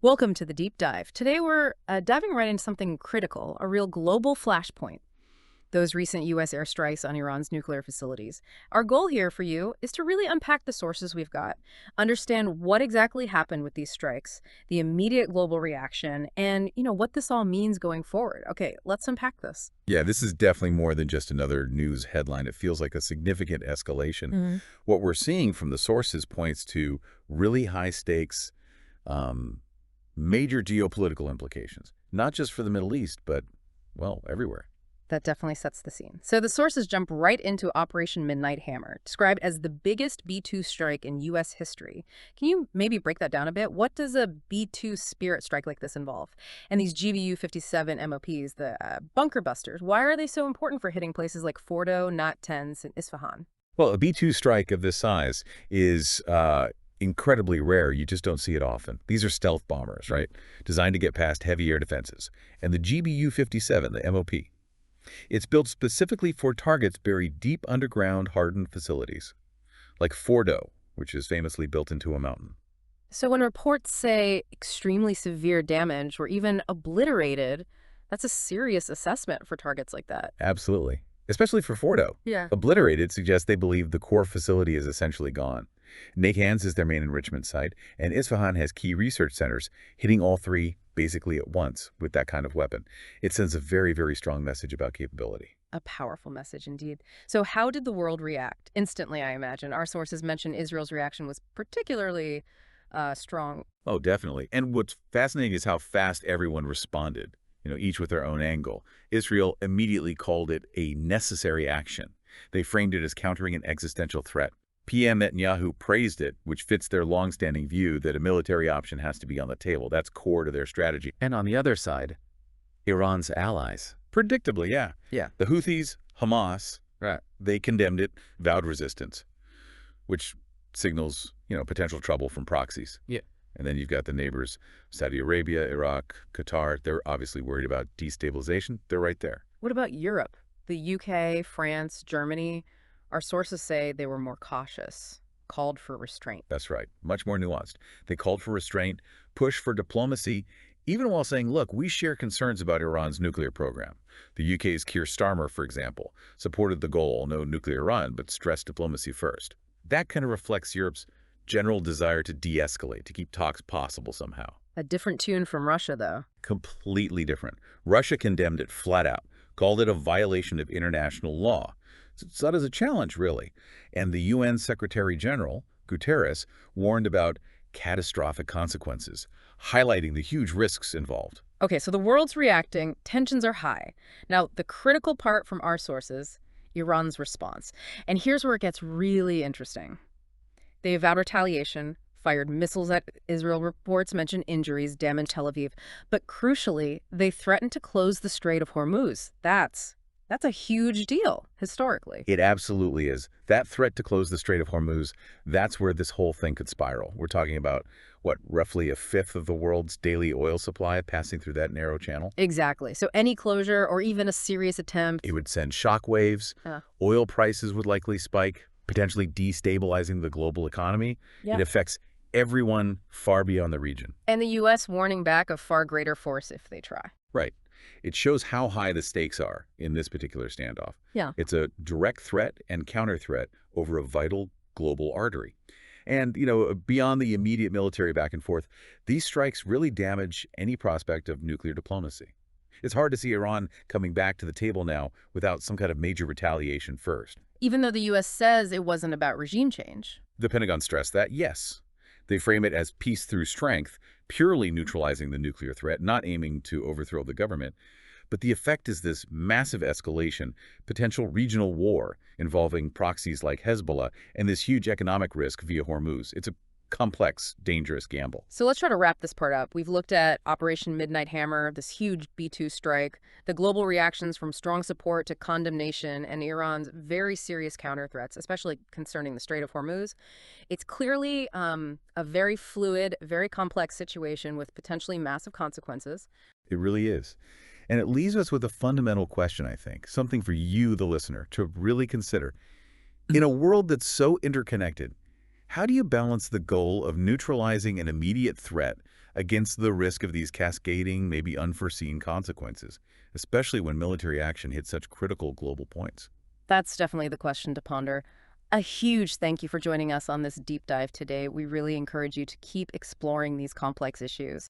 Welcome to the deep dive. Today we're diving right into something critical, a real global flashpoint. Those recent U.S. airstrikes on Iran's nuclear facilities. Our goal here for you is to really unpack the sources we've got, understand what exactly happened with these strikes, the immediate global reaction, and, what this all means going forward. Okay, let's unpack this. Yeah, this is definitely more than just another news headline. It feels like a significant escalation. What we're seeing from the sources points to really high stakes, major geopolitical implications, not just for the Middle East, but, well, everywhere. That definitely sets the scene. So the sources jump right into Operation Midnight Hammer, described as the biggest B-2 strike in U.S. history. Can you maybe break that down a bit? What does a B-2 Spirit strike like this involve? And these GBU-57 MOPs, the bunker busters, why are they so important for hitting places like Fordo, Natanz, and Isfahan? Well, a B-2 strike of this size is incredibly rare. You just don't see it often. These are stealth bombers, right? Designed to get past heavy air defenses. And the GBU-57, the MOP, it's built specifically for targets buried deep underground hardened facilities, like Fordo, which is famously built into a mountain. So when reports say extremely severe damage or even obliterated, that's a serious assessment for targets like that. Absolutely. Especially for Fordo. Yeah. Obliterated suggests they believe the core facility is essentially gone. Natanz is their main enrichment site, and Isfahan has key research centers, hitting all three basically at once with that kind of weapon. It sends a very, very strong message about capability. A powerful message indeed. So how did the world react? Instantly, I imagine. Our sources mention Israel's reaction was particularly strong. Oh, definitely. And what's fascinating is how fast everyone responded, each with their own angle. Israel immediately called it a necessary action. They framed it as countering an existential threat. PM Netanyahu praised it, which fits their longstanding view that a military option has to be on the table. That's core to their strategy. And on the other side, Iran's allies. Predictably, yeah. Yeah. The Houthis, Hamas, Right. they condemned it, vowed resistance, which signals, potential trouble from proxies. Yeah. And then you've got the neighbors, Saudi Arabia, Iraq, Qatar. They're obviously worried about destabilization. They're right there. What about Europe? The UK, France, Germany? Our sources say they were more cautious, called for restraint. That's right. Much more nuanced. They called for restraint, pushed for diplomacy, even while saying, look, we share concerns about Iran's nuclear program. The UK's Keir Starmer, for example, supported the goal, no nuclear Iran, but stressed diplomacy first. That kind of reflects Europe's general desire to de-escalate, to keep talks possible somehow. A different tune from Russia, though. Completely different. Russia condemned it flat out, called it a violation of international law. It's not as a challenge, really. And the UN Secretary General, Guterres, warned about catastrophic consequences, highlighting the huge risks involved. Okay, so the world's reacting, tensions are high. Now, the critical part from our sources, Iran's response. And here's where it gets really interesting. They avowed retaliation, fired missiles at Israel. Reports mention injuries, damaged Tel Aviv. But crucially, they threatened to close the Strait of Hormuz. That's a huge deal, historically. It absolutely is. That threat to close the Strait of Hormuz, that's where this whole thing could spiral. We're talking about, roughly a fifth of the world's daily oil supply passing through that narrow channel? Exactly. So any closure or even a serious attempt. It would send shockwaves. Oil prices would likely spike, potentially destabilizing the global economy. Yeah. It affects everyone far beyond the region. And the U.S. warning back of far greater force if they try. Right. It shows how high the stakes are in this particular standoff. Yeah. It's a direct threat and counter threat over a vital global artery. And, beyond the immediate military back and forth, these strikes really damage any prospect of nuclear diplomacy. It's hard to see Iran coming back to the table now without some kind of major retaliation first. Even though the U.S. says it wasn't about regime change. The Pentagon stressed that, yes. They frame it as peace through strength, purely neutralizing the nuclear threat, not aiming to overthrow the government. But the effect is this massive escalation, potential regional war involving proxies like Hezbollah, and this huge economic risk via Hormuz. It's a complex, dangerous gamble. So let's try to wrap this part up. We've looked at Operation Midnight Hammer, this huge B-2 strike, the global reactions from strong support to condemnation, and Iran's very serious counter threats, especially concerning the Strait of Hormuz. It's clearly a very fluid, very complex situation with potentially massive consequences. It really is. And it leaves us with a fundamental question, I think, something for you, the listener, to really consider. In a world that's so interconnected, how do you balance the goal of neutralizing an immediate threat against the risk of these cascading, maybe unforeseen consequences, especially when military action hits such critical global points? That's definitely the question to ponder. A huge thank you for joining us on this deep dive today. We really encourage you to keep exploring these complex issues.